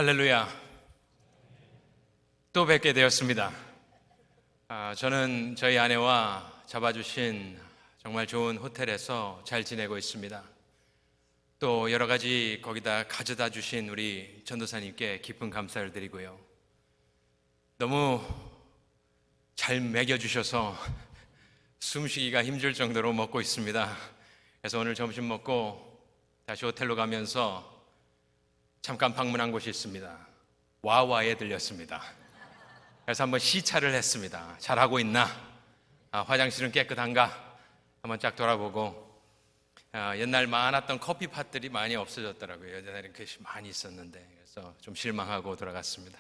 할렐루야. 또 뵙게 되었습니다. 저는 저희 아내와 잡아주신 정말 좋은 호텔에서 잘 지내고 있습니다. 또 여러 가지 거기다 가져다 주신 우리 전도사님께 깊은 감사를 드리고요. 너무 잘 먹여주셔서 숨쉬기가 힘들 정도로 먹고 있습니다. 그래서 오늘 점심 먹고 다시 호텔로 가면서 잠깐 방문한 곳이 있습니다. 와와에 들렸습니다. 그래서 한번 시찰을 했습니다. 잘하고 있나? 화장실은 깨끗한가? 한번 쫙 돌아보고 옛날 많았던 커피팟들이 많이 없어졌더라고요. 옛날에 그것이 많이 있었는데 그래서 좀 실망하고 돌아갔습니다.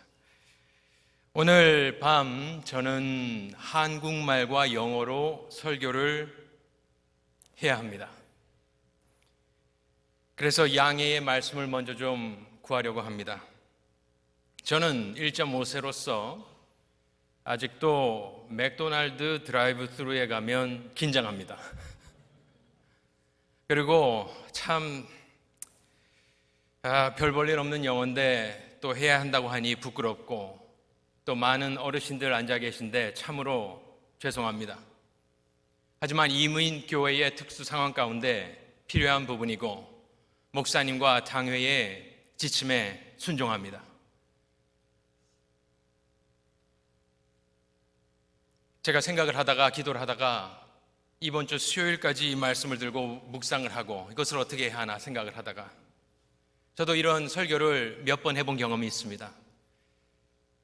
오늘 밤 저는 한국말과 영어로 설교를 해야 합니다. 그래서 양해의 말씀을 먼저 좀 구하려고 합니다. 저는 1.5세로서 아직도 맥도날드 드라이브 스루에 가면 긴장합니다. 그리고 참 별 볼 일 없는 영어인데 또 해야 한다고 하니 부끄럽고 또 많은 어르신들 앉아 계신데 참으로 죄송합니다. 하지만 이민교회의 특수 상황 가운데 필요한 부분이고 목사님과 당회의 지침에 순종합니다. 제가 생각을 하다가 기도를 하다가 이번 주 수요일까지 이 말씀을 들고 묵상을 하고 이것을 어떻게 해야 하나 생각을 하다가 저도 이런 설교를 몇 번 해본 경험이 있습니다.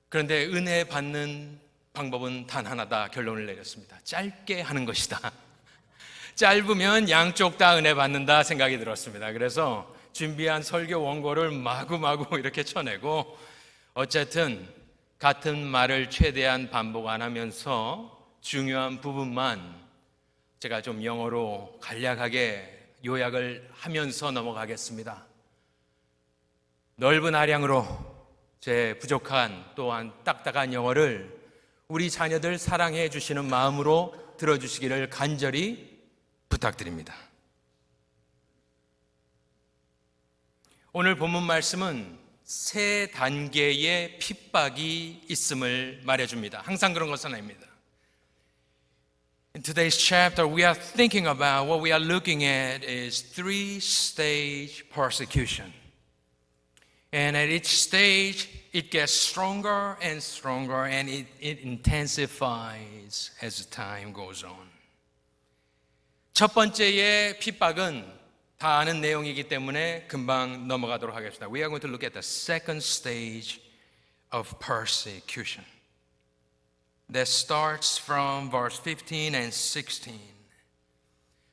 그런데 은혜 받는 방법은 단 하나다 결론을 내렸습니다. 짧게 하는 것이다. 짧으면 양쪽 다 은혜 받는다 생각이 들었습니다. 그래서 준비한 설교 원고를 마구마구 이렇게 쳐내고 어쨌든 같은 말을 최대한 반복 안 하면서 중요한 부분만 제가 좀 영어로 간략하게 요약을 하면서 넘어가겠습니다. 넓은 아량으로 제 부족한 또한 딱딱한 영어를 우리 자녀들 사랑해 주시는 마음으로 들어주시기를 간절히 부탁드립니다. 오늘 본문 말씀은 세 단계의 핍박이 있음을 말해줍니다. 항상 그런 것은 아닙니다. In today's chapter, we are thinking about what we are looking at is three-stage persecution. And at each stage, it gets stronger and stronger and it intensifies as time goes on. 첫 번째의 핍박은 다 아는 내용이기 때문에 금방 넘어가도록 하겠습니다. We are going to look at the second stage of persecution. That starts from verse 15 and 16.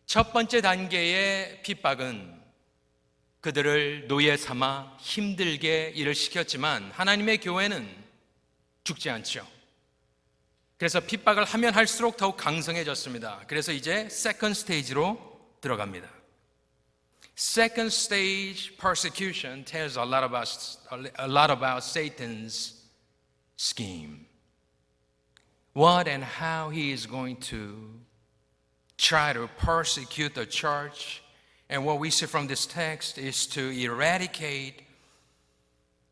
첫 번째 단계의 핍박은 그들을 노예 삼아 힘들게 일을 시켰지만 하나님의 교회는 죽지 않죠. 그래서 핍박을 하면 할수록 더욱 강성해졌습니다. 그래서 이제 second stage로 들어갑니다. Second stage persecution tells a lot about Satan's scheme. What and how he is going to try to persecute the church. And what we see from this text is to eradicate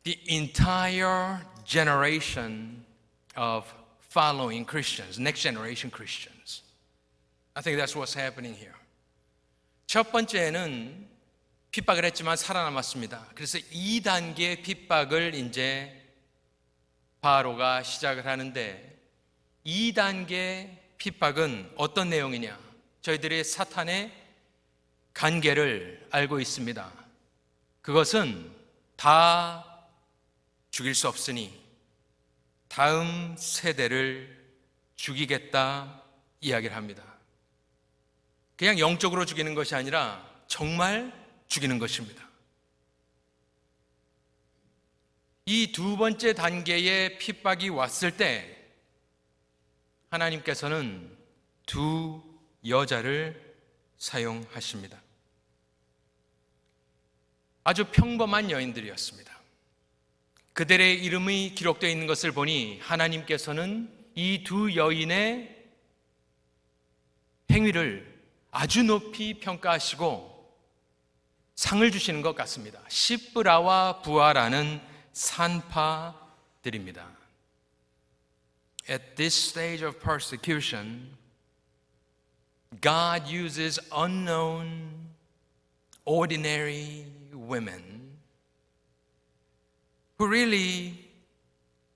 the entire generation of following Christians, next generation Christians. I think that's what's happening here. 첫 번째는 핍박을 했지만 살아남았습니다. 그래서 2단계의 핍박을 이제 바로가 시작을 하는데 2단계 핍박은 어떤 내용이냐? 저희들이 사탄의 간계를 알고 있습니다. 그것은 다 죽일 수 없으니 다음 세대를 죽이겠다 이야기를 합니다. 그냥 영적으로 죽이는 것이 아니라 정말 죽이는 것입니다. 이 두 번째 단계의 핍박이 왔을 때 하나님께서는 두 여자를 사용하십니다. 아주 평범한 여인들이었습니다. 그들의 이름이 기록되어 있는 것을 보니 하나님께서는 이 두 여인의 행위를 아주 높이 평가하시고 상을 주시는 것 같습니다. 시브라와 부아라는 산파들입니다. At this stage of persecution, God uses unknown, ordinary women who really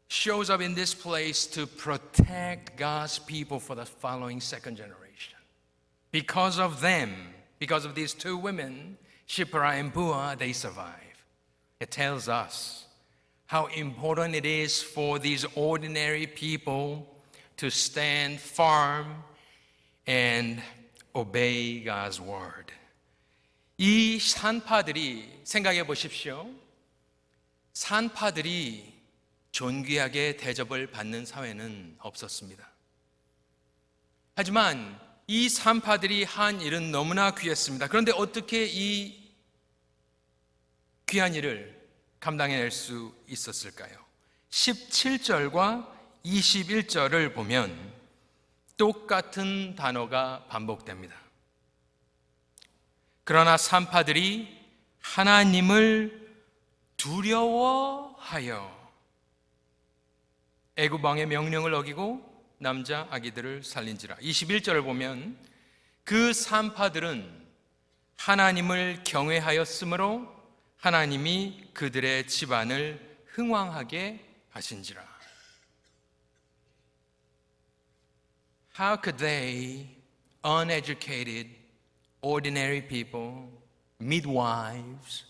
shows up in this place to protect God's people for the following second generation. Because of them, because of these two women, Shiphrah and Puah, they survive. It tells us how important it is for these ordinary people to stand firm and obey God's word. 이 산파들이 생각해 보십시오. 산파들이 존귀하게 대접을 받는 사회는 없었습니다. 하지만 이 산파들이 한 일은 너무나 귀했습니다. 그런데 어떻게 이 귀한 일을 감당해낼 수 있었을까요? 17절과 21절을 보면 똑같은 단어가 반복됩니다. 그러나 산파들이 하나님을 두려워하여 애굽 왕의 명령을 어기고 남자 아기들을 살린지라. 21절을 보면 그 산파들은 하나님을 경외하였으므로 하나님이 그들의 집안을 흥왕하게 하신지라. How could they, uneducated, ordinary people, midwives,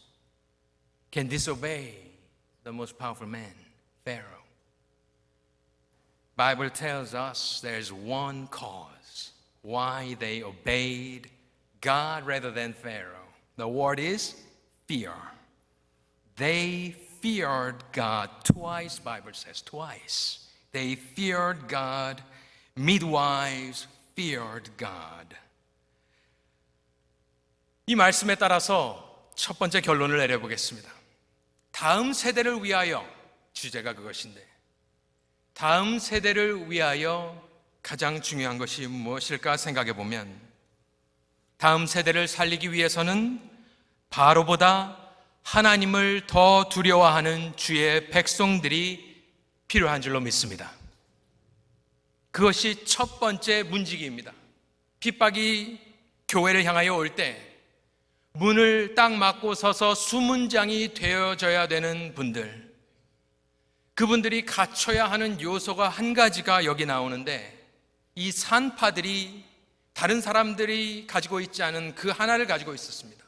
can disobey the most powerful man, Pharaoh? Bible tells us there's one cause why they obeyed God rather than Pharaoh. The word is fear. They feared God. Twice, Bible says, twice. They feared God. Midwives feared God. 이 말씀에 따라서 첫 번째 결론을 내려보겠습니다. 다음 세대를 위하여, 주제가 그것인데, 다음 세대를 위하여 가장 중요한 것이 무엇일까 생각해 보면, 다음 세대를 살리기 위해서는 바로보다 하나님을 더 두려워하는 주의 백성들이 필요한 줄로 믿습니다. 그것이 첫 번째 문지기입니다. 핍박이 교회를 향하여 올 때 문을 딱 막고 서서 수문장이 되어져야 되는 분들, 그분들이 갖춰야 하는 요소가 한 가지가 여기 나오는데, 이 산파들이 다른 사람들이 가지고 있지 않은 그 하나를 가지고 있었습니다.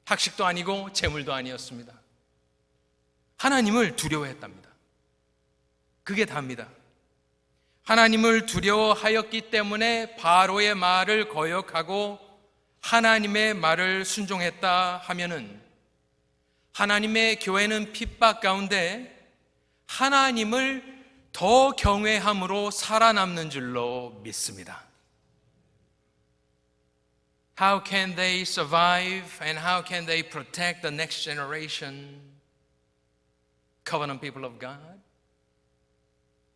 학식도 아니고 재물도 아니었습니다. 하나님을 두려워했답니다. 그게 다입니다. 하나님을 두려워하였기 때문에 바로의 말을 거역하고 하나님의 말을 순종했다 하면은, 하나님의 교회는 핍박 가운데 하나님을 더 경외함으로 살아남는 줄로 믿습니다. How can they survive and how can they protect the next generation, covenant people of God?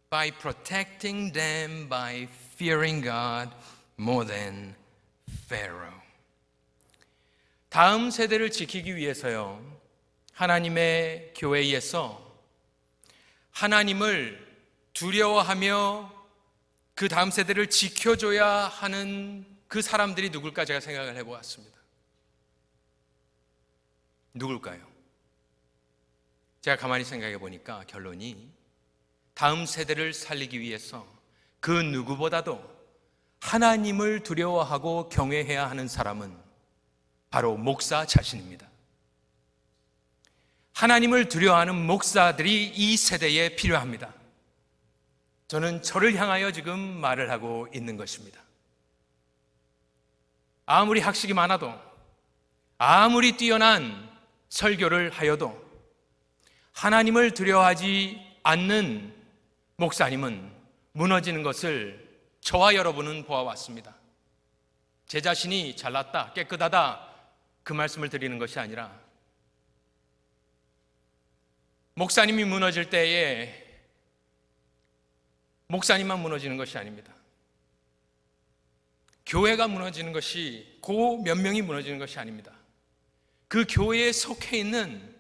By protecting them by fearing God more than Pharaoh. 다음 세대를 지키기 위해서요, 하나님의 교회에서 하나님을 두려워하며 그 다음 세대를 지켜줘야 하는 그 사람들이 누굴까 제가 생각을 해보았습니다. 누굴까요? 제가 가만히 생각해 보니까 결론이, 다음 세대를 살리기 위해서 그 누구보다도 하나님을 두려워하고 경외해야 하는 사람은 바로 목사 자신입니다. 하나님을 두려워하는 목사들이 이 세대에 필요합니다. 저는 저를 향하여 지금 말을 하고 있는 것입니다. 아무리 학식이 많아도, 아무리 뛰어난 설교를 하여도 하나님을 두려워하지 않는 목사님은 무너지는 것을 저와 여러분은 보아왔습니다. 제 자신이 잘났다, 깨끗하다, 그 말씀을 드리는 것이 아니라, 목사님이 무너질 때에 목사님만 무너지는 것이 아닙니다. 교회가 무너지는 것이, 그 몇 명이 무너지는 것이 아닙니다. 그 교회에 속해 있는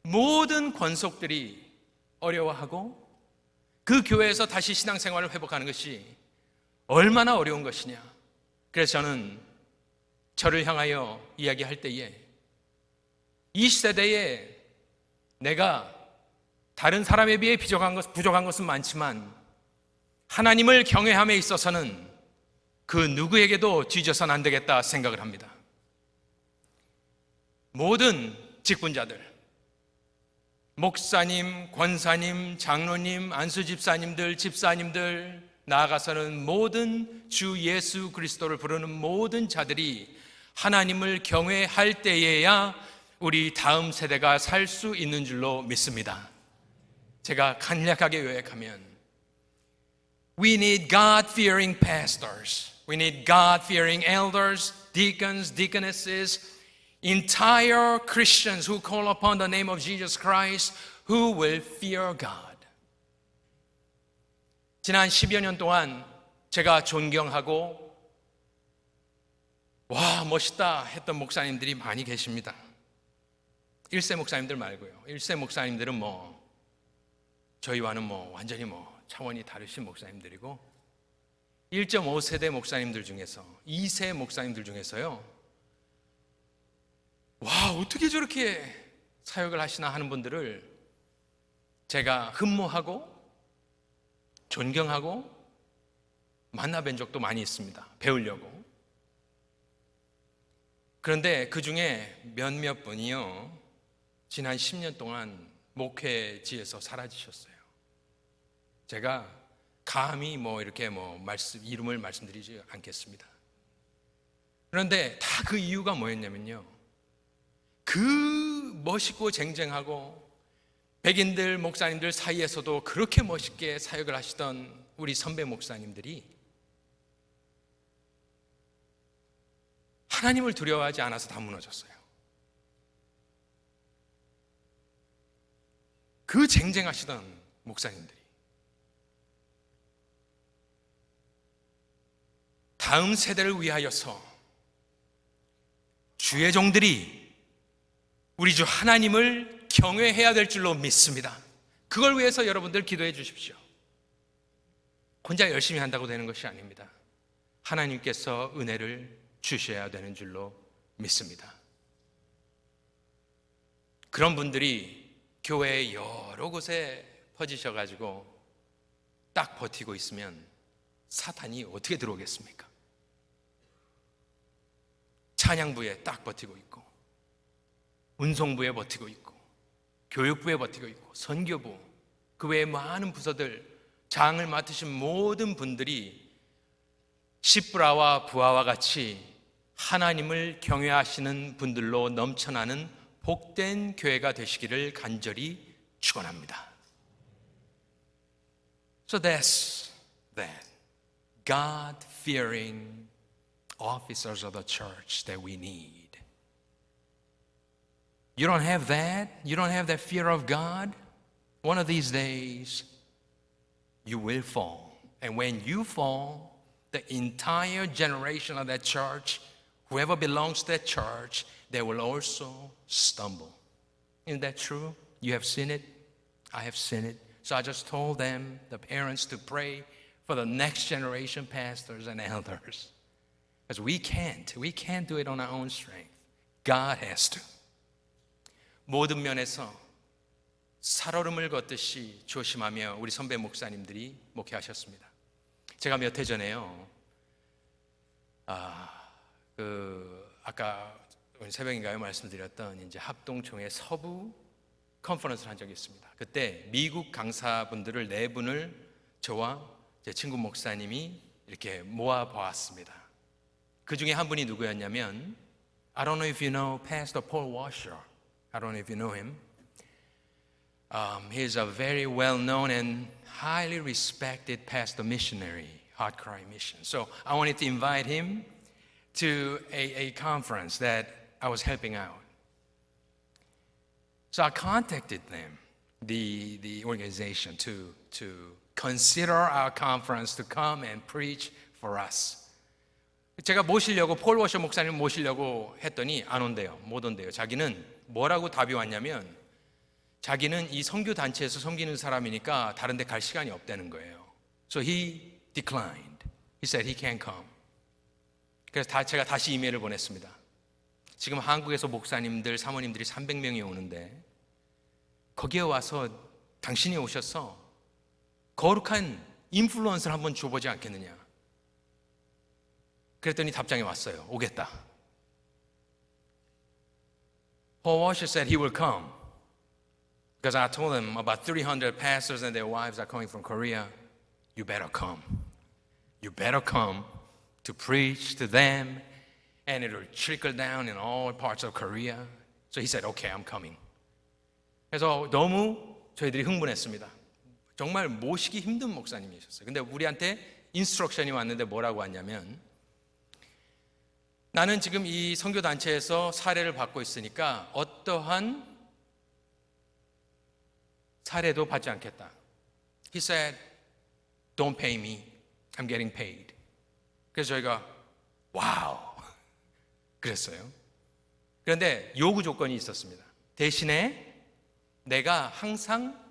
모든 권속들이 어려워하고 그 교회에서 다시 신앙생활을 회복하는 것이 얼마나 어려운 것이냐. 그래서 저는 저를 향하여 이야기할 때에 이 시대에 내가 다른 사람에 비해 부족한 것은 많지만 하나님을 경외함에 있어서는 그 누구에게도 뒤져서는 안 되겠다 생각을 합니다. 모든 직분자들, 목사님, 권사님, 장로님, 안수집사님들, 집사님들, 나아가서는 모든 주 예수 그리스도를 부르는 모든 자들이 하나님을 경외할 때에야 우리 다음 세대가 살 수 있는 줄로 믿습니다. 제가 간략하게 요약하면 We need God-fearing pastors. We need God-fearing elders, deacons, deaconesses, entire Christians who call upon the name of Jesus Christ, who will fear God. 지난 10여 년 동안 제가 존경하고 와 멋있다 했던 목사님들이 많이 계십니다. 1세 목사님들 말고요. 1세 목사님들은 저희와는 완전히 차원이 다르신 목사님들이고 1.5세대 목사님들 중에서 2세 목사님들 중에서요. 와 어떻게 저렇게 사역을 하시나 하는 분들을 제가 흠모하고 존경하고 만나뵌 적도 많이 있습니다. 배우려고. 그런데 그 중에 몇몇 분이요 지난 10년 동안 목회지에서 사라지셨어요. 제가 감히 이렇게 이름을 말씀드리지 않겠습니다. 그런데 다 그 이유가 뭐였냐면요. 그 멋있고 쟁쟁하고 백인들 목사님들 사이에서도 그렇게 멋있게 사역을 하시던 우리 선배 목사님들이 하나님을 두려워하지 않아서 다 무너졌어요. 그 쟁쟁하시던 목사님들이 다음 세대를 위하여서 주의 종들이 우리 주 하나님을 경외해야 될 줄로 믿습니다. 그걸 위해서 여러분들 기도해 주십시오. 혼자 열심히 한다고 되는 것이 아닙니다. 하나님께서 은혜를 주셔야 되는 줄로 믿습니다. 그런 분들이 교회의 여러 곳에 퍼지셔가지고 딱 버티고 있으면 사탄이 어떻게 들어오겠습니까? 찬양부에 딱 버티고 있고 운송부에 버티고 있고 교육부에 버티고 있고 선교부 그 외에 많은 부서들 장을 맡으신 모든 분들이 십브라와 부하와 같이 하나님을 경외하시는 분들로 넘쳐나는 복된 교회가 되시기를 간절히 축원합니다. So that's that. God-fearing officers of the church that we need. You don't have that? You don't have that fear of God? One of these days, you will fall. And when you fall, the entire generation of that church, whoever belongs to that church, they will also stumble. Isn't that true? You have seen it. I have seen it. So I just told them, the parents, to pray for the next generation pastors and elders. Because we can't do it on our own strength. God has to. 모든 면에서 살얼음을 걷듯이 조심하며 우리 선배 목사님들이 목회하셨습니다. 제가 몇 해 전에요. 아까 새벽인가요? 말씀드렸던 이제 합동총회 서부 컨퍼런스를 한 적이 있습니다. 그때 미국 강사분들을 4분을 저와 제 친구 목사님이 이렇게 모아 보았습니다. 그 중에 한 분이 누구였냐면 I don't know if you know Pastor Paul Washer. I don't know if you know him. He is a very well-known and highly respected pastor missionary, Heart Cry Mission. So I wanted to invite him to a conference that I was helping out. So I contacted them, the organization, to consider our conference to come and preach for us. 제가 모시려고 폴 워셔 목사님 모시려고 했더니 안 온대요. 못 온대요. 자기는 뭐라고 답이 왔냐면 자기는 이 선교 단체에서 섬기는 사람이니까 다른 데 갈 시간이 없다는 거예요. So he declined. He said he can't come. 그래서 제가 다시 이메일을 보냈습니다. 지금 한국에서 목사님들, 사모님들이 300명이 오는데 거기에 와서 당신이 오셔서 거룩한 인플루언스를 한번 줘보지 않겠느냐. 그랬더니 답장이 왔어요. 오겠다. Paul Washer said he will come. Because I told him about 300 pastors and their wives are coming from Korea. You better come. You better come to preach to them, and it will trickle down in all parts of Korea. So he said, okay, I'm coming. 그래서 너무 저희들이 흥분했습니다. 정말 모시기 힘든 목사님이셨어요. 근데 우리한테 인스트럭션이 왔는데 뭐라고 왔냐면, 나는 지금 이 선교단체에서 사례를 받고 있으니까 어떠한 사례도 받지 않겠다. He said, don't pay me. I'm getting paid. 그래서 저희가 와우 그랬어요. 그런데 요구 조건이 있었습니다. 대신에 내가 항상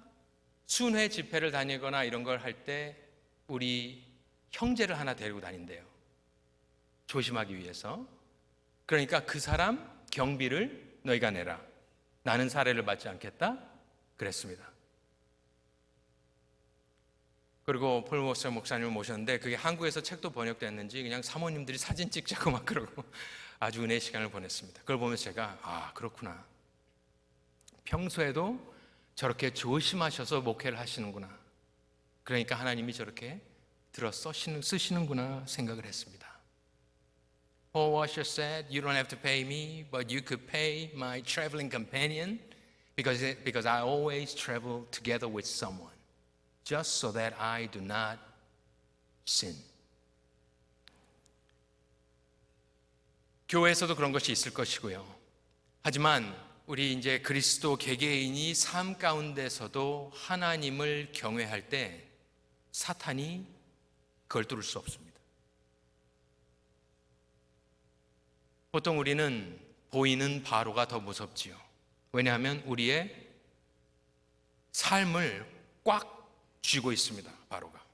순회 집회를 다니거나 이런 걸 할 때 우리 형제를 하나 데리고 다닌대요. 조심하기 위해서. 그러니까 그 사람 경비를 너희가 내라. 나는 사례를 받지 않겠다. 그랬습니다. 그리고 폴 워셔 목사님을 모셨는데 그게 한국에서 책도 번역됐는지 그냥 사모님들이 사진 찍자고 막 그러고 아주 은혜의 시간을 보냈습니다. 그걸 보면서 제가 아 그렇구나. 평소에도 저렇게 조심하셔서 목회를 하시는구나. 그러니까 하나님이 저렇게 들어 쓰시는구나 생각을 했습니다. Paul Washer said, you don't have to pay me, but you could pay my traveling companion because I always travel together with someone. Just so that I do not sin. 교회에서도 그런 것이 있을 것이고요. 하지만 우리 이제 그리스도 개개인이 삶 가운데서도 하나님을 경외할 때 사탄이 그걸 뚫을 수 없습니다. 보통 우리는 보이는 바로가 더 무섭지요. 왜냐하면 우리의 삶을 꽉 쥐고 있습니다. 바로가.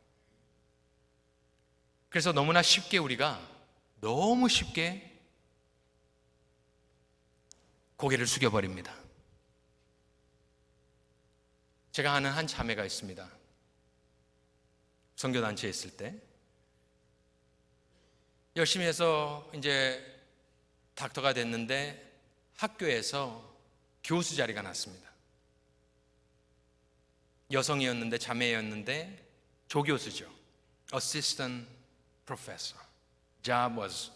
그래서 너무나 쉽게 우리가 너무 쉽게 고개를 숙여버립니다. 제가 아는 한 자매가 있습니다. 선교단체에 있을 때 열심히 해서 이제 닥터가 됐는데 학교에서 교수 자리가 났습니다. 여성이었는데 자매였는데 조교수죠. Assistant professor. Job was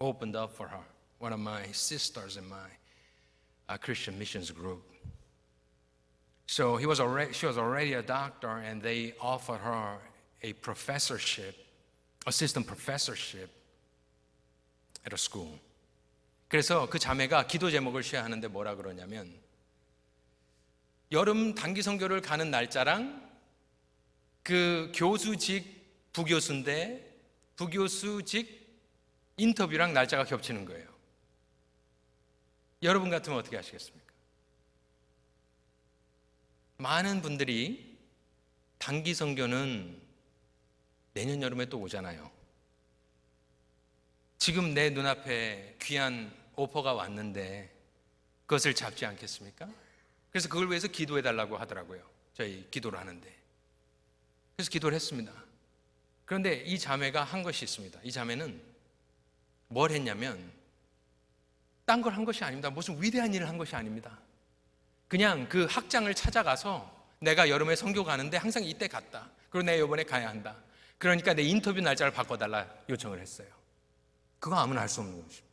opened up for her. One of my sisters in my Christian missions group. So she was already a doctor, and they offered her a professorship, assistant professorship at a school. 그래서 그 자매가 기도 제목을 쉐어하는데 뭐라 그러냐면 여름 단기 선교를 가는 날짜랑 그 교수직 부교수인데 부교수직 인터뷰랑 날짜가 겹치는 거예요. 여러분 같으면 어떻게 하시겠습니까? 많은 분들이 단기 선교는 내년 여름에 또 오잖아요. 지금 내 눈앞에 귀한 오퍼가 왔는데 그것을 잡지 않겠습니까? 그래서 그걸 위해서 기도해 달라고 하더라고요. 저희 기도를 하는데. 그래서 기도를 했습니다. 그런데 이 자매가 한 것이 있습니다. 이 자매는 뭘 했냐면 딴 걸 한 것이 아닙니다. 무슨 위대한 일을 한 것이 아닙니다. 그냥 그 학장을 찾아가서 내가 여름에 선교 가는데 항상 이때 갔다. 그리고 내가 이번에 가야 한다. 그러니까 내 인터뷰 날짜를 바꿔달라 요청을 했어요. 그거 아무나 할 수 없는 것입니다.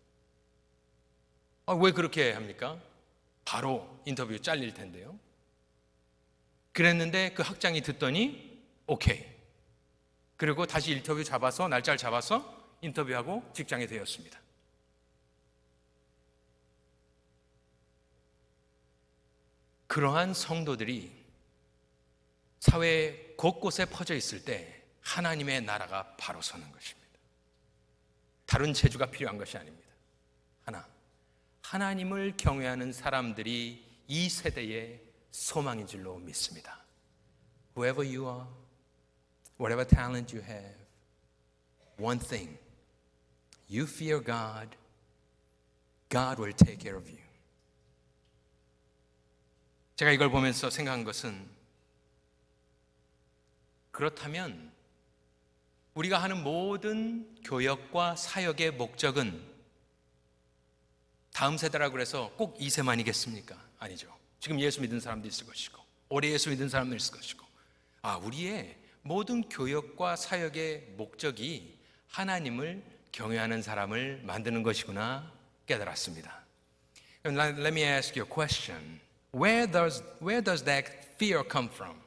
왜 그렇게 합니까? 바로 인터뷰 잘릴 텐데요. 그랬는데 그 학장이 듣더니 오케이. 그리고 다시 인터뷰 잡아서 날짜를 잡아서 인터뷰하고 직장에 되었습니다. 그러한 성도들이 사회 곳곳에 퍼져 있을 때 하나님의 나라가 바로 서는 것입니다. 다른 재주가 필요한 것이 아닙니다. 하나님을 경외하는 사람들이 이 세대에 소망인 줄로 믿습니다. Whoever you are, whatever talent you have, one thing, you fear God, God will take care of you. 제가 이걸 보면서 생각한 것은 그렇다면 우리가 하는 모든 교역과 사역의 목적은 다음 세대라고 해서 꼭 2세만이겠습니까? 아니죠. 지금 예수 믿는 사람도 있을 것이고 올해 예수 믿는 사람도 있을 것이고 우리의 모든 교역과 사역의 목적이 하나님을 경외하는 사람을 만드는 것이구나 깨달았습니다. Let me ask you a question. Where does that fear come from?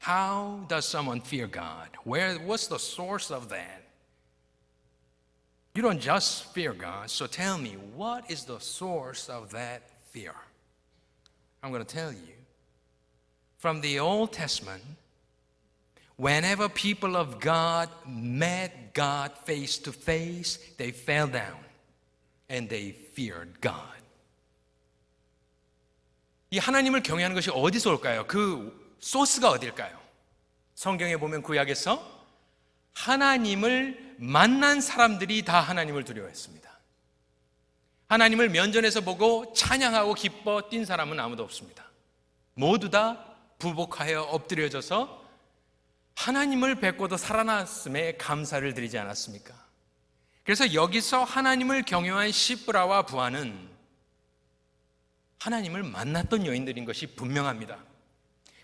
How does someone fear God? What's the source of that? You don't just fear God, so tell me, what is the source of that fear? I'm going to tell you. From the Old Testament, whenever people of God met God face to face, they fell down and they feared God. 이 하나님을 경외하는 것이 어디서 올까요? 그 소스가 어딜까요? 성경에 보면 구약에서 하나님을 만난 사람들이 다 하나님을 두려워했습니다. 하나님을 면전에서 보고 찬양하고 기뻐 뛴 사람은 아무도 없습니다. 모두 다 부복하여 엎드려져서 하나님을 뵙고도 살아났음에 감사를 드리지 않았습니까? 그래서 여기서 하나님을 경외한 시브라와 부하는 하나님을 만났던 여인들인 것이 분명합니다.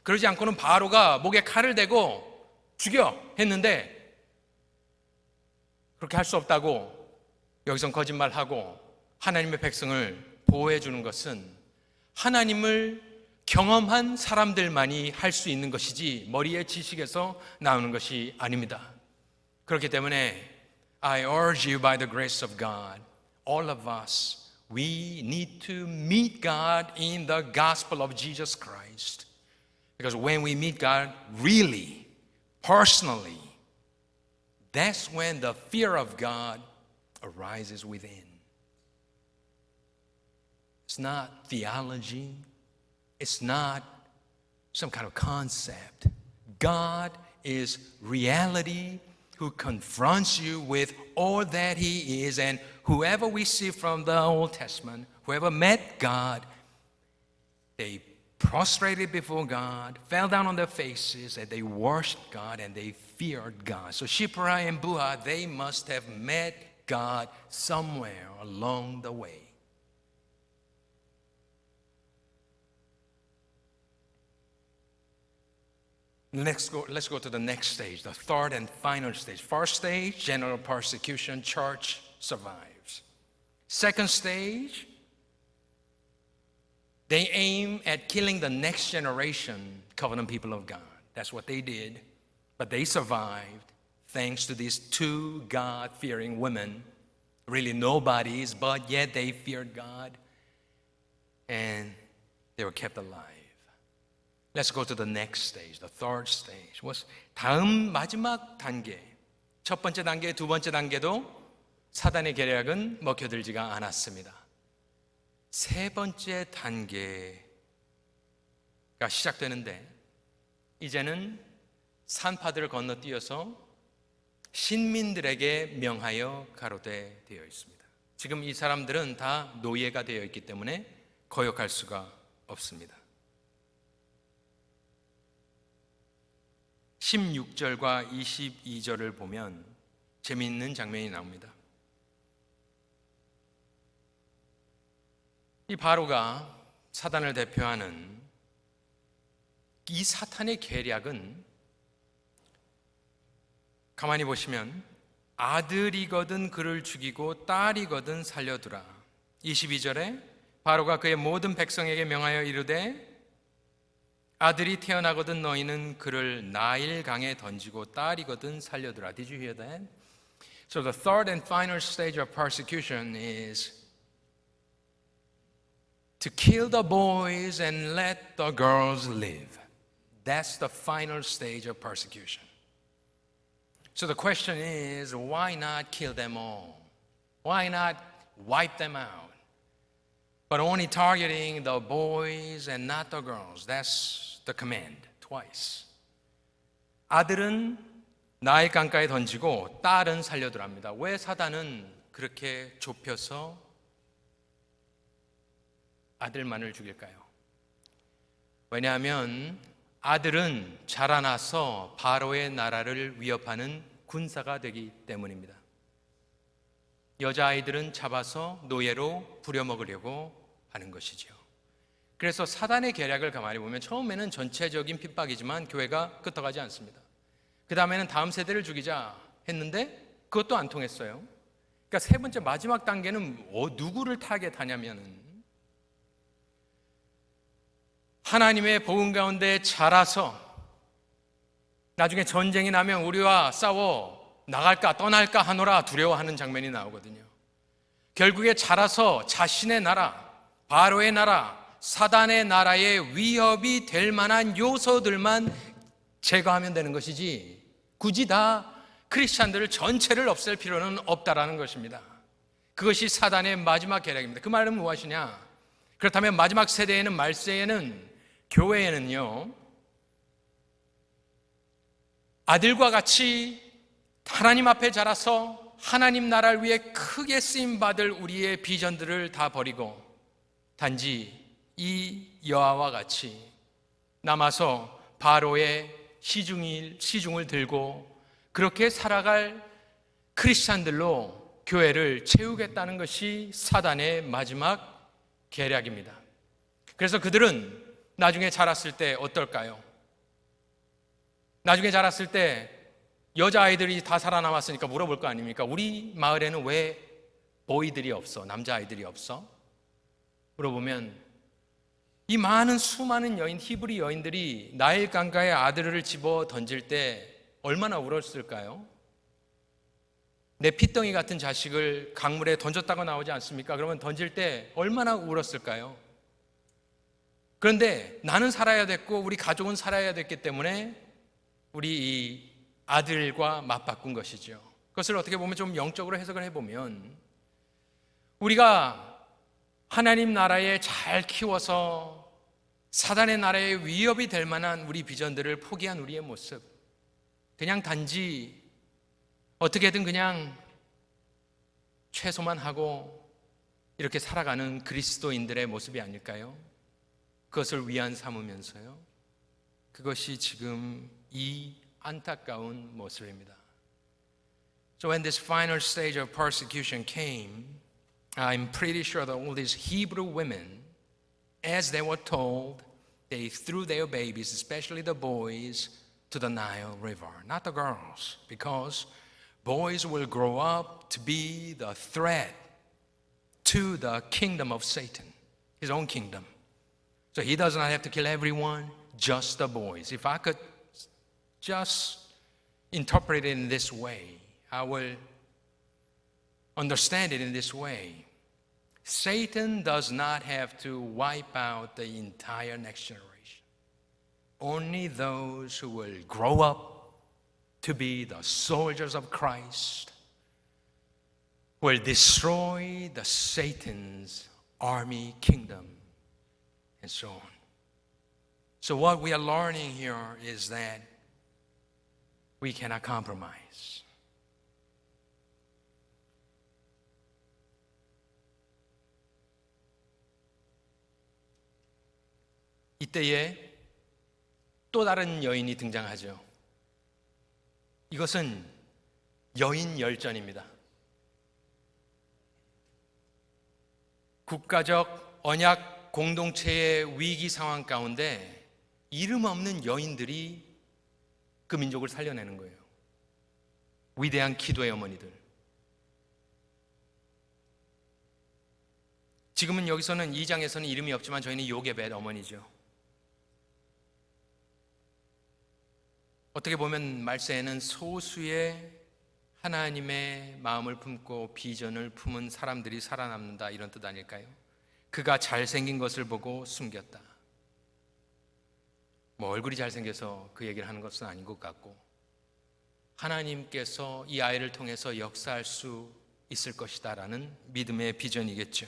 그러지 않고는 바로가 목에 칼을 대고 죽여 했는데 그렇게 할 수 없다고 여기선 거짓말하고 하나님의 백성을 보호해 주는 것은 하나님을 경험한 사람들만이 할 수 있는 것이지 머리의 지식에서 나오는 것이 아닙니다. 그렇기 때문에 I urge you by the grace of God, all of us, we need to meet God in the gospel of Jesus Christ. Because when we meet God really, personally, that's when the fear of God arises within. It's not theology. It's not some kind of concept. God is reality who confronts you with all that He is. And whoever we see from the Old Testament, whoever met God, they prostrated before God, fell down on their faces, and they worshiped God and they feared God. So Shipra and Buha, they must have met God somewhere along the way. Let's go to the next stage, the third and final stage. First stage, general persecution, church survives. Second stage, they aim at killing the next generation, covenant people of God. That's what they did. But they survived thanks to these two God-fearing women, really nobodies, but yet they feared God and they were kept alive. Let's go to the next stage, the third stage. 다음 마지막 단계, 첫 번째 단계, 두 번째 단계도 사단의 계략은 먹혀들지가 않았습니다. 세 번째 단계가 시작되는데 이제는 산파들을 건너뛰어서 신민들에게 명하여 가로되 되어 있습니다. 지금 이 사람들은 다 노예가 되어 있기 때문에 거역할 수가 없습니다. 16절과 22절을 보면 재미있는 장면이 나옵니다. 이 바로가 사단을 대표하는 이 사탄의 계략은 가만히 보시면 아들이거든 그를 죽이고 딸이거든 살려두라. 22절에 바로가 그의 모든 백성에게 명하여 이르되 아들이 태어나거든 너희는 그를 나일 강에 던지고 딸이거든 살려두라. Did you hear that? So the third and final stage of persecution is to kill the boys and let the girls live. That's the final stage of persecution. So the question is, why not kill them all? Why not wipe them out? but only targeting the boys and not the girls. That's the command, twice. 아들은 나일 강가에 던지고 딸은 살려두랍니다. 왜 사단은 그렇게 좁혀서 아들만을 죽일까요? 왜냐하면 아들은 자라나서 바로의 나라를 위협하는 군사가 되기 때문입니다. 여자아이들은 잡아서 노예로 부려먹으려고 하는 것이죠. 그래서 사단의 계략을 가만히 보면 처음에는 전체적인 핍박이지만 교회가 끄떡하지 않습니다. 그 다음에는 다음 세대를 죽이자 했는데 그것도 안 통했어요. 그러니까 세 번째 마지막 단계는 누구를 타겟하냐면은 하나님의 복음 가운데 자라서 나중에 전쟁이 나면 우리와 싸워 나갈까 떠날까 하노라 두려워하는 장면이 나오거든요. 결국에 자라서 자신의 나라, 바로의 나라, 사단의 나라에 위협이 될 만한 요소들만 제거하면 되는 것이지 굳이 다 크리스찬들을 전체를 없앨 필요는 없다라는 것입니다. 그것이 사단의 마지막 계략입니다. 그 말은 무엇이냐? 그렇다면 마지막 세대에는 말세에는 교회에는요 아들과 같이 하나님 앞에 자라서 하나님 나라를 위해 크게 쓰임받을 우리의 비전들을 다 버리고 단지 이 여아와 같이 남아서 바로의 시중을 들고 그렇게 살아갈 크리스찬들로 교회를 채우겠다는 것이 사단의 마지막 계략입니다. 그래서 그들은 나중에 자랐을 때 어떨까요? 나중에 자랐을 때 여자아이들이 다 살아남았으니까 물어볼 거 아닙니까? 우리 마을에는 왜 보이들이 없어? 남자아이들이 없어? 물어보면 이 많은 수많은 여인, 히브리 여인들이 나일 강가에 아들을 집어 던질 때 얼마나 울었을까요? 내 핏덩이 같은 자식을 강물에 던졌다고 나오지 않습니까? 그러면 던질 때 얼마나 울었을까요? 그런데 나는 살아야 됐고 우리 가족은 살아야 됐기 때문에 우리 이 아들과 맞바꾼 것이죠. 그것을 어떻게 보면 좀 영적으로 해석을 해보면 우리가 하나님 나라에 잘 키워서 사단의 나라에 위협이 될 만한 우리 비전들을 포기한 우리의 모습, 그냥 단지 어떻게든 그냥 최소만 하고 이렇게 살아가는 그리스도인들의 모습이 아닐까요? 그것을 위안 삼으면서요. 그것이 지금 이 안타까운 모습입니다. So when this final stage of persecution came, I'm pretty sure that all these Hebrew women, as they were told, they threw their babies, especially the boys, to the Nile River, not the girls, because boys will grow up to be the threat to the kingdom of Satan, his own kingdom. So he does not have to kill everyone, just the boys. If I could just interpret it in this way, I will understand it in this way. Satan does not have to wipe out the entire next generation. Only those who will grow up to be the soldiers of Christ will destroy the Satan's army kingdom and so on. So what we are learning here is that we cannot compromise. 이때에 또 다른 여인이 등장하죠. 이것은 여인 열전입니다. 국가적 언약 공동체의 위기 상황 가운데 이름 없는 여인들이 그 민족을 살려내는 거예요. 위대한 기도의 어머니들. 지금은 여기서는 2장에서는 이름이 없지만 저희는 요게벳 어머니죠. 어떻게 보면 말세에는 소수의 하나님의 마음을 품고 비전을 품은 사람들이 살아남는다 이런 뜻 아닐까요? 그가 잘생긴 것을 보고 숨겼다. 얼굴이 잘생겨서 그 얘기를 하는 것은 아닌 것 같고 하나님께서 이 아이를 통해서 역사할 수 있을 것이다 라는 믿음의 비전이겠죠.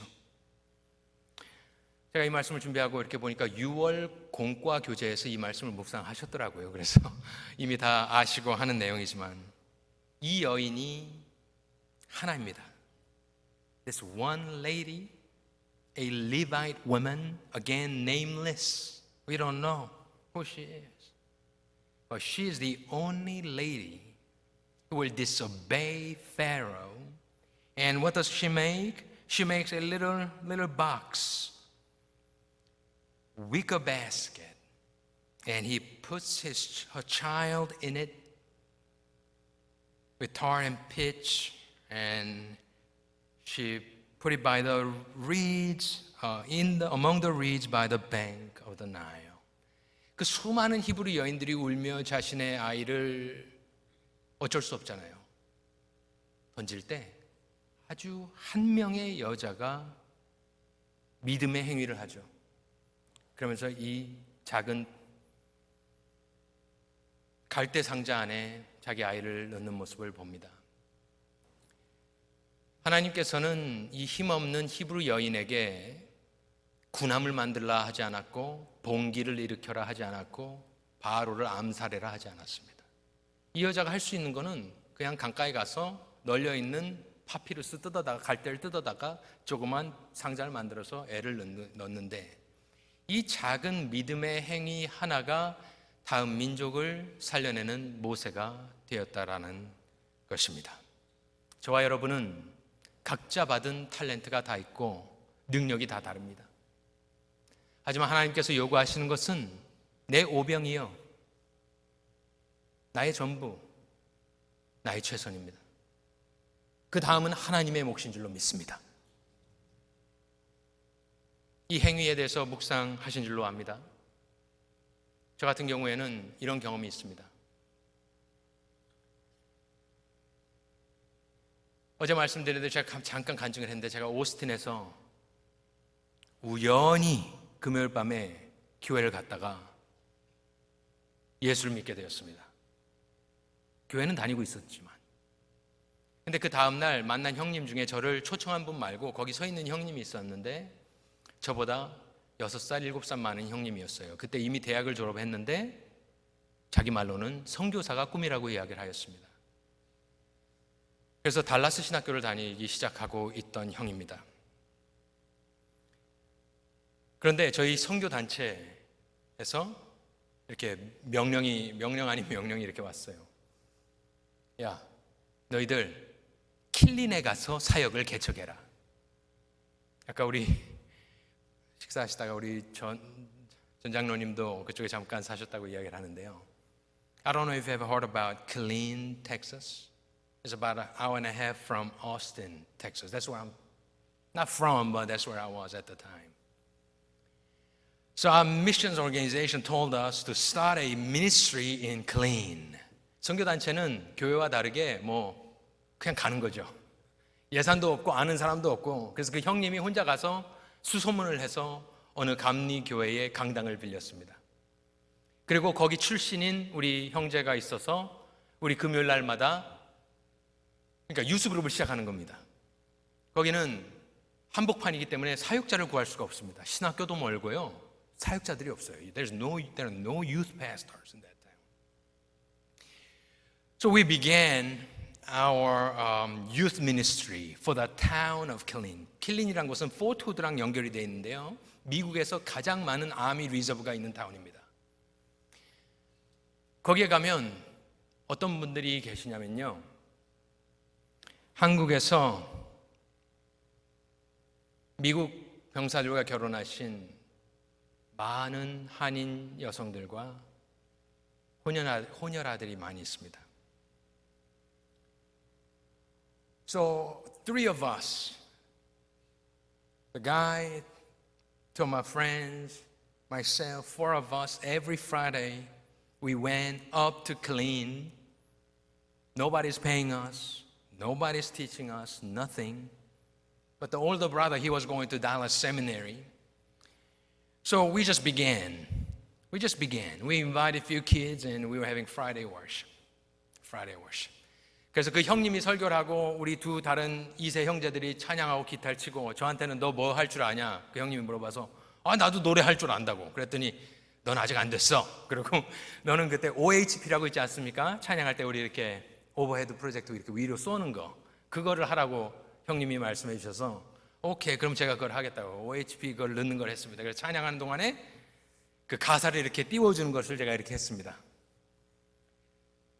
제가 이 말씀을 준비하고 이렇게 보니까 6월 공과 교재에서 이 말씀을 묵상하셨더라고요. 그래서 이미 다 아시고 하는 내용이지만 이 여인이 하나입니다. This one lady, a Levite woman, again nameless. We don't know who she is. But she is the only lady who will disobey Pharaoh. And what does she make? She makes a little box, wicker basket, and he puts her child in it with tar and pitch, and she put it by the reeds, among the reeds by the bank of the Nile. 그 수많은 히브리 여인들이 울며 자신의 아이를 어쩔 수 없잖아요. 던질 때 아주 한 명의 여자가 믿음의 행위를 하죠. 그러면서 이 작은 갈대 상자 안에 자기 아이를 넣는 모습을 봅니다. 하나님께서는 이 힘없는 히브리 여인에게 군함을 만들라 하지 않았고 봉기를 일으켜라 하지 않았고 바로를 암살해라 하지 않았습니다. 이 여자가 할 수 있는 거는 그냥 강가에 가서 널려있는 파피루스 뜯어다가 갈대를 뜯어다가 조그만 상자를 만들어서 애를 넣는데 이 작은 믿음의 행위 하나가 다음 민족을 살려내는 모세가 되었다라는 것입니다. 저와 여러분은 각자 받은 탤런트가 다 있고 능력이 다 다릅니다. 하지만 하나님께서 요구하시는 것은 내 오병이여, 나의 전부, 나의 최선입니다. 그 다음은 하나님의 몫인 줄로 믿습니다. 이 행위에 대해서 묵상하신 줄로 압니다. 저 같은 경우에는 이런 경험이 있습니다. 어제 말씀드렸는데 제가 잠깐 간증을 했는데 제가 오스틴에서 우연히 금요일 밤에 교회를 갔다가 예수를 믿게 되었습니다. 교회는 다니고 있었지만 근데 그 다음날 만난 형님 중에 저를 초청한 분 말고 거기 서 있는 형님이 있었는데 저보다 6살, 7살 많은 형님이었어요. 그때 이미 대학을 졸업했는데 자기 말로는 선교사가 꿈이라고 이야기를 하였습니다. 그래서 달라스 신학교를 다니기 시작하고 있던 형입니다. 그런데 저희 선교단체에서 이렇게 명령 아닌 명령이 이렇게 왔어요. 야, 너희들 킬린에 가서 사역을 개척해라. 아까 우리 식사하시다가 우리 전 장로님도 그쪽에 잠깐 사셨다고 이야기를 하는데요. I don't know if you ever heard about Killeen, Texas. It's about an hour and a half from Austin, Texas. That's where I'm not from, but that's where I was at the time. So our missions organization told us to start a ministry in Killeen. 선교단체는 교회와 다르게 그냥 가는 거죠. 예산도 없고 아는 사람도 없고 그래서 그 형님이 혼자 가서 수소문을 해서 어느 감리교회의 강당을 빌렸습니다. 그리고 거기 출신인 우리 형제가 있어서 우리 금요일 날마다 그러니까 유스그룹을 시작하는 겁니다. 거기는 한복판이기 때문에 사역자를 구할 수가 없습니다. 신학교도 멀고요. 사역자들이 없어요. There are no youth pastors in that town. So we began our youth ministry for the town of Killeen. 킬린이라는 곳은 포트 후드랑 연결이 되어 있는데요. 미국에서 가장 많은 아미 리저브가 있는 타운입니다. 거기에 가면 어떤 분들이 계시냐면요. 한국에서 미국 병사들과 결혼하신 많은 한인 여성들과 혼혈아들이 많이 있습니다. So 3 of us, the guy, 2 of my friends, myself, 4 of us, every Friday we went up to Killeen. Nobody's paying us, nobody's teaching us, nothing. But the older brother, he was going to Dallas Seminary. So we just began. We invited a few kids and we were having Friday worship. 그래서 그 형님이 설교를 하고 우리 다른 2세 형제들이 찬양하고 기타를 치고 저한테는 너 뭐 할 줄 아냐? 그 형님이 물어봐서 나도 노래할 줄 안다고. 그랬더니 넌 아직 안 됐어. 그리고 너는 그때 OHP라고 있지 않습니까? 찬양할 때 우리 이렇게 오버헤드 프로젝트 이렇게 위로 쏘는 거, 그거를 하라고 형님이 말씀해 주셔서 오케이, 그럼 제가 그걸 하겠다고 OHP 그걸 넣는 걸 했습니다. 그래서 찬양하는 동안에 그 가사를 이렇게 띄워주는 것을 제가 이렇게 했습니다.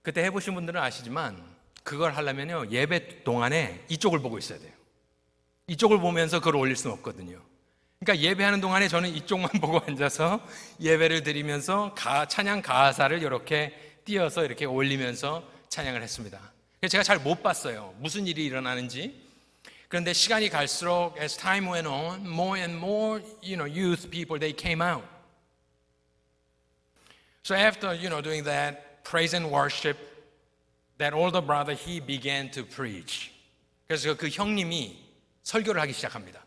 그때 해보신 분들은 아시지만 그걸 하려면요, 예배 동안에 이쪽을 보고 있어야 돼요. 이쪽을 보면서 그걸 올릴 수는 없거든요. 그러니까 예배하는 동안에 저는 이쪽만 보고 앉아서 예배를 드리면서 찬양 가사를 이렇게 띄어서 이렇게 올리면서 찬양을 했습니다. 그래서 제가 잘 못 봤어요, 무슨 일이 일어나는지. 그런데 시간이 갈수록 as time went on, more and more, youth people, they came out. So after, doing that praise and worship, that older brother, he began to preach. 그래서 그 형님이 설교를 하기 시작합니다.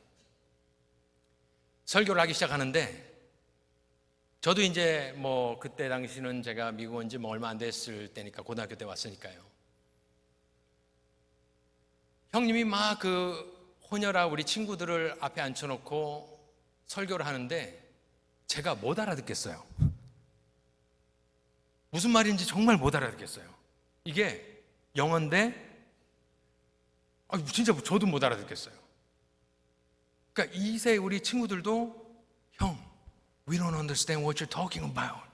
설교를 하기 시작하는데, 저도 이제 뭐 그때 당시는 제가 미국 온 지 뭐 얼마 안 됐을 때니까, 고등학교 때 왔으니까요. 형님이 막 그 혼혈아 우리 친구들을 앞에 앉혀놓고 설교를 하는데 제가 못 알아듣겠어요. 무슨 말인지 정말 못 알아듣겠어요. 이게 영어인데 진짜 저도 못 알아듣겠어요. 그러니까 이세 우리 친구들도 형, we don't understand what you're talking about.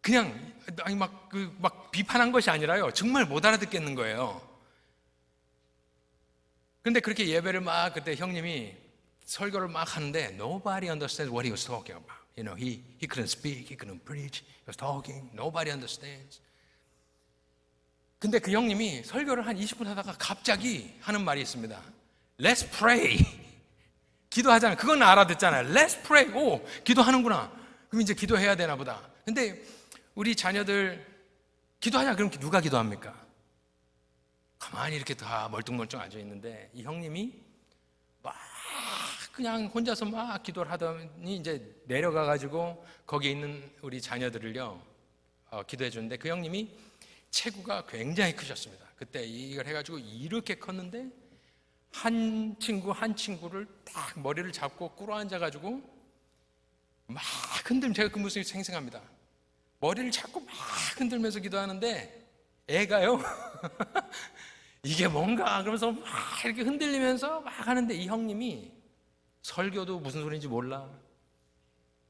그냥 막 비판한 것이 아니라요, 정말 못 알아듣겠는 거예요. 근데 그렇게 예배를 막 그때 형님이 설교를 막 하는데 nobody understands what he was talking about. He couldn't speak, he couldn't preach, he was talking, nobody understands. 근데 그 형님이 설교를 한 20분 하다가 갑자기 하는 말이 있습니다. Let's pray. 기도하잖아요. 그건 알아듣잖아요. Let's pray. 오, 기도하는구나. 그럼 이제 기도해야 되나 보다. 근데 우리 자녀들 기도하냐? 그럼 누가 기도합니까? 가만히 이렇게 다 멀뚱멀뚱 앉아 있는데 이 형님이 막 그냥 혼자서 막 기도를 하더니 이제 내려가 가지고 거기에 있는 우리 자녀들을요 기도해 주는데, 그 형님이 체구가 굉장히 크셨습니다. 그때 이걸 해가지고 이렇게 컸는데 한 친구를 딱 머리를 잡고 꿇어앉아 가지고 막 흔들면, 제가 그 모습이 생생합니다. 머리를 잡고 막 흔들면서 기도하는데 애가요 이게 뭔가 그러면서 막 이렇게 흔들리면서 막 하는데, 이 형님이 설교도 무슨 소리인지 몰라,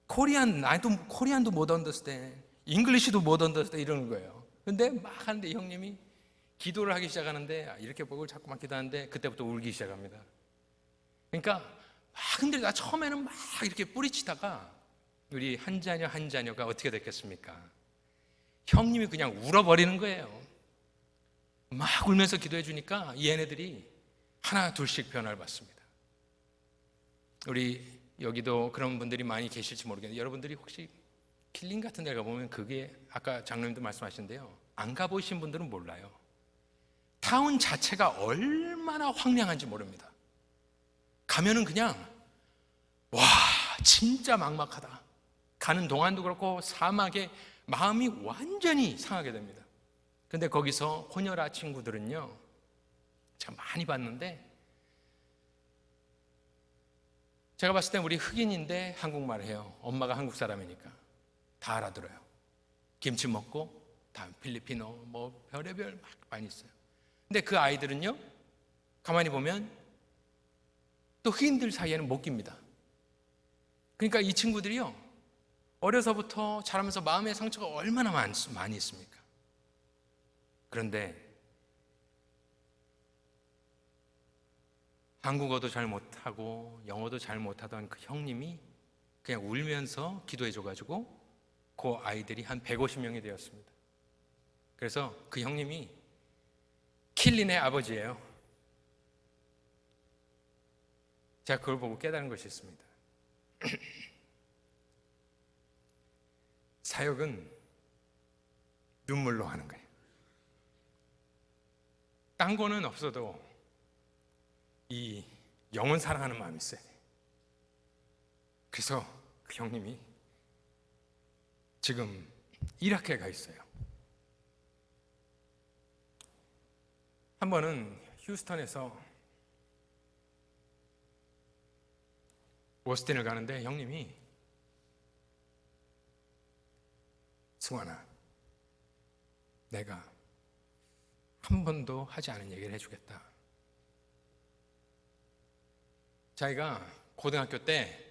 코리안도 못 언더스탠드, 잉글리시도 못 언더스탠드 이러는 거예요. 근데 막 하는데 이 형님이 기도를 하기 시작하는데 이렇게 보고 자꾸만 기도하는데 그때부터 울기 시작합니다. 그러니까 막 흔들다 처음에는 막 이렇게 뿌리치다가 우리 한 자녀가 어떻게 됐겠습니까? 형님이 그냥 울어버리는 거예요. 막 울면서 기도해 주니까 이 얘네들이 하나 둘씩 변화를 받습니다. 우리 여기도 그런 분들이 많이 계실지 모르겠는데, 여러분들이 혹시 킬링 같은 데 가보면 그게 아까 장로님도 말씀하셨는데요, 안 가보신 분들은 몰라요. 타운 자체가 얼마나 황량한지 모릅니다. 가면은 그냥 와 진짜 막막하다. 가는 동안도 그렇고 사막에 마음이 완전히 상하게 됩니다. 근데 거기서 혼혈아 친구들은요 제가 많이 봤는데, 제가 봤을 때 우리 흑인인데 한국말 해요. 엄마가 한국 사람이니까 다 알아들어요. 김치 먹고 다 필리핀어 뭐 별의별 막 많이 있어요. 근데 그 아이들은요 가만히 보면 또 흑인들 사이에는 못 깁니다. 그러니까 이 친구들이요 어려서부터 자라면서 마음의 상처가 얼마나 많이 있습니까? 그런데 한국어도 잘 못하고 영어도 잘 못하던 그 형님이 그냥 울면서 기도해 줘가지고 그 아이들이 한 150명이 되었습니다. 그래서 그 형님이 킬린의 아버지예요. 제가 그걸 보고 깨달은 것이 있습니다. 사역은 눈물로 하는 거예요. 딴 거는 없어도 이 영혼 사랑하는 마음이 있어야 돼요. 그래서 그 형님이 지금 이라크에 가 있어요. 한 번은 휴스턴에서 오스틴을 가는데 형님이 승환아, 내가 한 번도 하지 않은 얘기를 해주겠다. 자기가 고등학교 때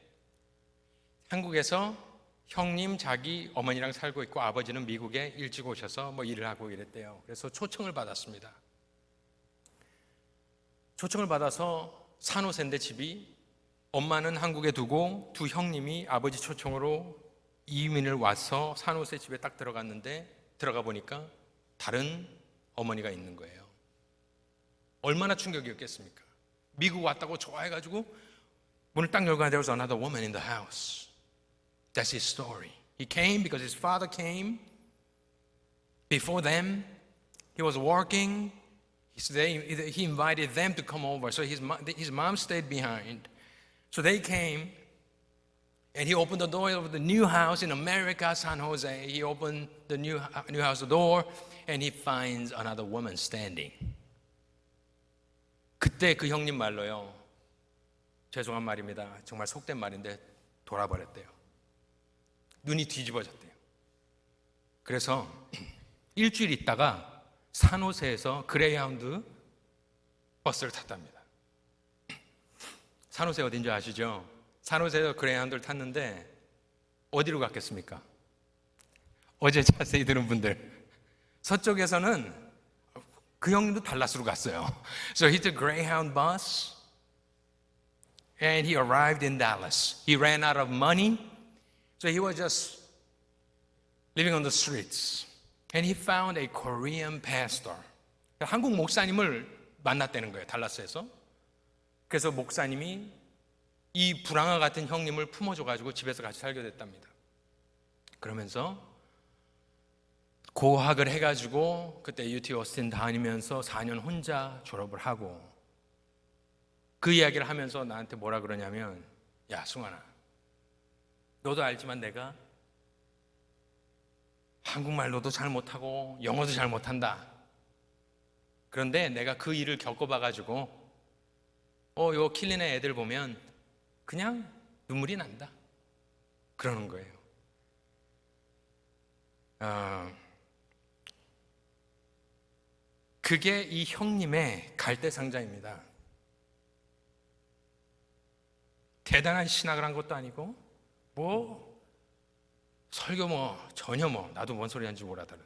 한국에서 형님 자기 어머니랑 살고 있고 아버지는 미국에 일찍 오셔서 뭐 일을 하고 이랬대요. 그래서 초청을 받았습니다. 초청을 받아서 산호세인데 집이, 엄마는 한국에 두고 두 형님이 아버지 초청으로 이민을 와서 산호세 집에 딱 들어갔는데, 들어가 보니까 다른 어머니가 있는 거예요. 얼마나 충격이었겠습니까? 미국 왔다고 좋아해가지고 문을 딱 열고, there was another woman in the house. That's his story. He came because his father came before them. He was working. He invited them to come over. So his mom stayed behind. So they came, and he opened the door of the new house in America, San Jose. He opened the new house door, and he finds another woman standing. 그때 그 형님 말로요, 죄송한 말입니다. 정말 속된 말인데 돌아버렸대요. 눈이 뒤집어졌대요. 그래서 일주일 있다가 산호세에서 그레이하운드 버스를 탔답니다. 산호세 어딘지 아시죠? 산호세에서 그레이하운드를 탔는데 어디로 갔겠습니까? 어제 자세히 들은 분들, 서쪽에서는 그 형님도 달라스로 갔어요. So he took Greyhound bus and he arrived in Dallas. He ran out of money, so he was just living on the streets. And he found a Korean pastor. 한국 목사님을 만났다는 거예요, 달라스에서. 그래서 목사님이 이 불황아 같은 형님을 품어줘가지고 집에서 같이 살게 됐답니다. 그러면서 고학을 해가지고 그때 UT 오스틴 다니면서 4년 혼자 졸업을 하고, 그 이야기를 하면서 나한테 뭐라 그러냐면, 야 승환아, 너도 알지만 내가 한국말로도 잘 못하고 영어도 잘 못한다. 그런데 내가 그 일을 겪어봐가지고 요 킬리네 애들 보면 그냥 눈물이 난다. 그러는 거예요. 그게 이 형님의 갈대상자입니다. 대단한 신학을 한 것도 아니고 설교 전혀 나도 뭔 소리 하는지 몰라더라.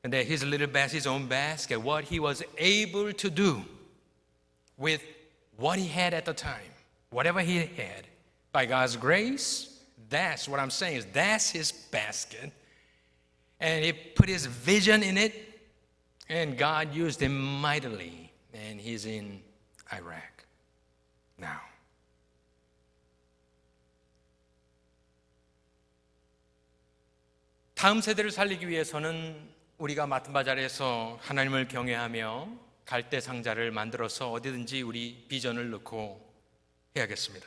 근데 his little basket, his own basket, what he was able to do with what he had at the time, whatever he had, by God's grace, that's what I'm saying, is that's his basket. And he put his vision in it, and God used him mightily. And he's in Iraq now. 다음 세대를 살리기 위해서는 우리가 맡은 바 잘해서 하나님을 경외하며 갈대 상자를 만들어서 어디든지 우리 비전을 넣고 해야겠습니다.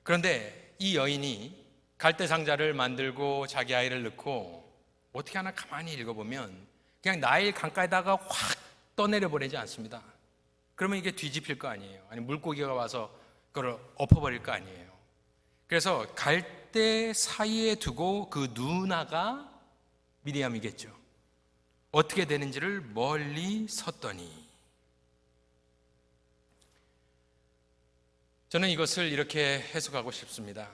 그런데 이 여인이 갈대 상자를 만들고 자기 아이를 넣고 어떻게 하나 가만히 읽어보면 그냥 나일 강가에다가 확 떠내려 보내지 않습니다. 그러면 이게 뒤집힐 거 아니에요. 아니 물고기가 와서 그걸 엎어버릴 거 아니에요. 그래서 갈대 사이에 두고 그 누나가 미리암이겠죠. 어떻게 되는지를 멀리 섰더니, 저는 이것을 이렇게 해석하고 싶습니다.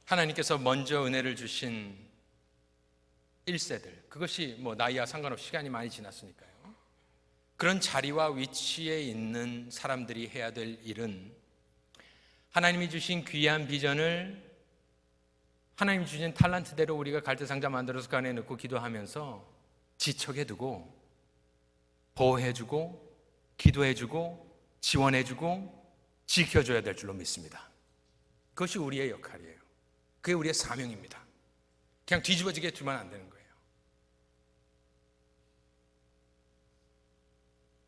하나님께서 먼저 은혜를 주신 1세들, 그것이 나이와 상관없이 시간이 많이 지났으니까요. 그런 자리와 위치에 있는 사람들이 해야 될 일은 하나님이 주신 귀한 비전을 하나님이 주신 탤런트대로 우리가 갈대상자 만들어서 그 안에 넣고 기도하면서 지척해두고 보호해주고 기도해주고 지원해주고 지켜줘야 될 줄로 믿습니다. 그것이 우리의 역할이에요. 그게 우리의 사명입니다. 그냥 뒤집어지게 두면 안 되는 거예요.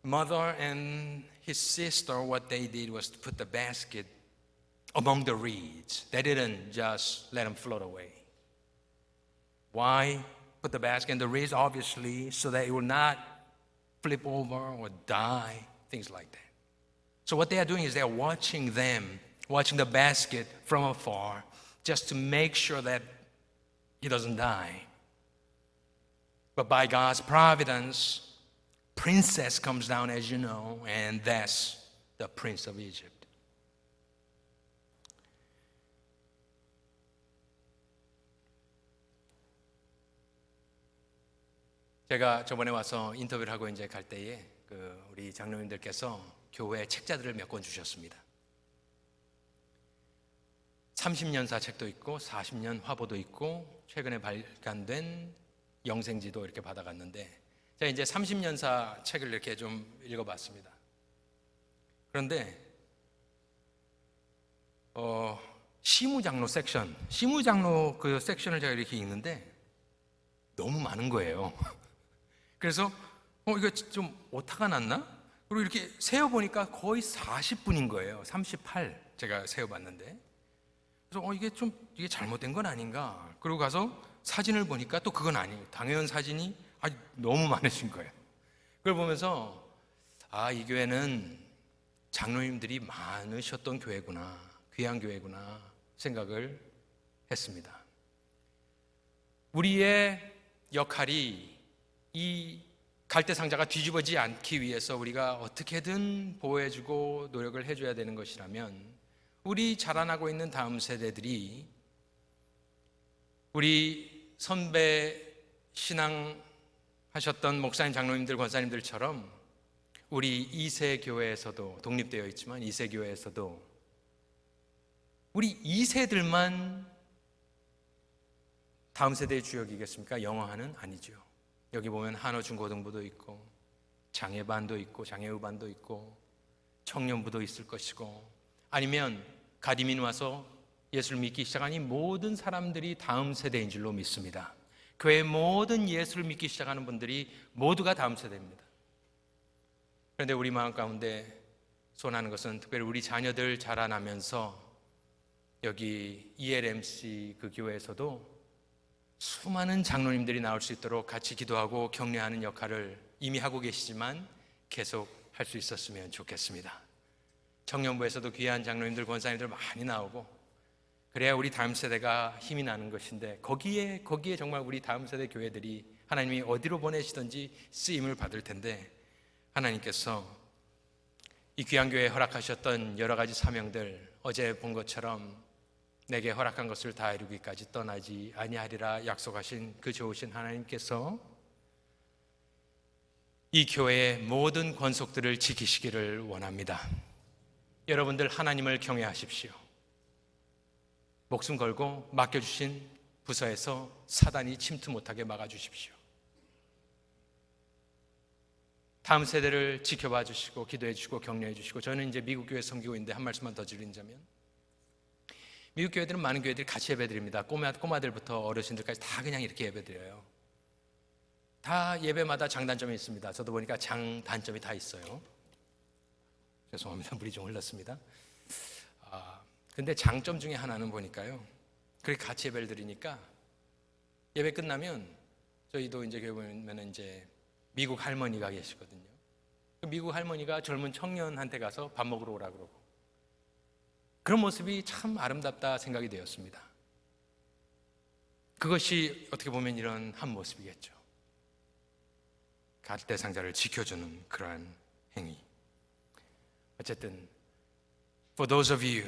Mother and his sister, what they did was to put the basket among the reeds. They didn't just let them float away. Why put the basket in the reeds? Obviously, so that it will not flip over or die, things like that. So what they are doing is they are watching the basket from afar, just to make sure that he doesn't die. But by God's providence, princess comes down, as you know, and that's the prince of Egypt. 제가 저번에 와서 인터뷰를 하고 이제 갈 때에 우리 장로님들께서 교회 책자들을 몇 권 주셨습니다. 30년사 책도 있고 40년 화보도 있고 최근에 발간된 영생지도 이렇게 받아갔는데 제가 이제 30년사 책을 이렇게 좀 읽어봤습니다. 그런데 시무장로 그 섹션을 제가 이렇게 읽는데 너무 많은 거예요. 그래서 이거 좀 오타가 났나? 그리고 이렇게 세어보니까 거의 40분인 거예요. 38 제가 세어봤는데. 그래서 이게 잘못된 건 아닌가? 그러고 가서 사진을 보니까 또 그건 아니에요. 당연 사진이 너무 많으신 거예요. 그걸 보면서 이 교회는 장로님들이 많으셨던 교회구나, 귀한 교회구나 생각을 했습니다. 우리의 역할이 이 갈대상자가 뒤집어지지 않기 위해서 우리가 어떻게든 보호해주고 노력을 해줘야 되는 것이라면 우리 자라나고 있는 다음 세대들이 우리 선배 신앙하셨던 목사님, 장로님들, 권사님들처럼 우리 2세 교회에서도 독립되어 있지만 2세 교회에서도 우리 2세들만 다음 세대의 주역이겠습니까? 영어하는 아니죠. 여기 보면 한어 중고등부도 있고 장애반도 있고 장애우반도 있고 청년부도 있을 것이고 아니면 가디민 와서 예수를 믿기 시작한 이 모든 사람들이 다음 세대인 줄로 믿습니다. 교회의 모든 예수를 믿기 시작하는 분들이 모두가 다음 세대입니다. 그런데 우리 마음 가운데 소원하는 것은 특별히 우리 자녀들 자라나면서 여기 ELMC 그 교회에서도 수많은 장로님들이 나올 수 있도록 같이 기도하고 격려하는 역할을 이미 하고 계시지만 계속 할 수 있었으면 좋겠습니다. 청년부에서도 귀한 장로님들, 권사님들 많이 나오고 그래야 우리 다음 세대가 힘이 나는 것인데 거기에 정말 우리 다음 세대 교회들이 하나님이 어디로 보내시든지 쓰임을 받을 텐데 하나님께서 이 귀한 교회에 허락하셨던 여러 가지 사명들 어제 본 것처럼 내게 허락한 것을 다 이루기까지 떠나지 아니하리라 약속하신 그 좋으신 하나님께서 이 교회의 모든 권속들을 지키시기를 원합니다. 여러분들 하나님을 경외하십시오. 목숨 걸고 맡겨주신 부서에서 사단이 침투 못하게 막아주십시오. 다음 세대를 지켜봐 주시고 기도해 주시고 격려해 주시고 저는 이제 미국 교회 섬기고 있는데 한 말씀만 더 드리자면 미국 교회들은 많은 교회들이 같이 예배드립니다. 꼬마들부터 어르신들까지 다 그냥 이렇게 예배드려요. 다 예배마다 장단점이 있습니다. 저도 보니까 장단점이 다 있어요. 죄송합니다. 물이 좀 흘렀습니다. 근데 장점 중에 하나는 보니까요. 그렇게 같이 예배를 드리니까 예배 끝나면 저희도 이제 교회 보면 이제 미국 할머니가 계시거든요. 미국 할머니가 젊은 청년한테 가서 밥 먹으러 오라 그러고 그런 모습이 참 아름답다 생각이 되었습니다. 그것이 어떻게 보면 이런 한 모습이겠죠. 갈대상자를 지켜주는 그러한 행위. 어쨌든 for those of you,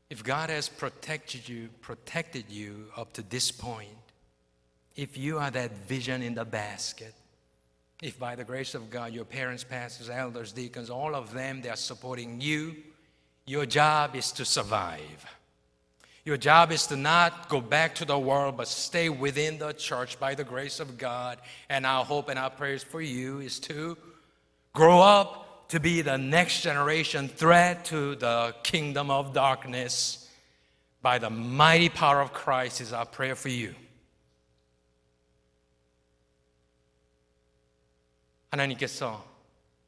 if God has protected you up to this point, if you are that vision in the basket, if by the grace of God your parents, pastors, elders, deacons, all of them, they are supporting you, your job is to survive. Your job is to not go back to the world but stay within the church by the grace of God. And our hope and our prayers for you is to grow up to be the next generation threat to the kingdom of darkness by the mighty power of Christ is our prayer for you. 하나님께서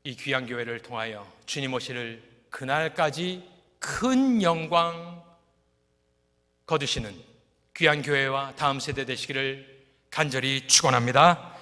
이 귀한 교회를 통하여 주님 오실 그날까지 큰 영광 거두시는 귀한 교회와 다음 세대 되시기를 간절히 축원합니다.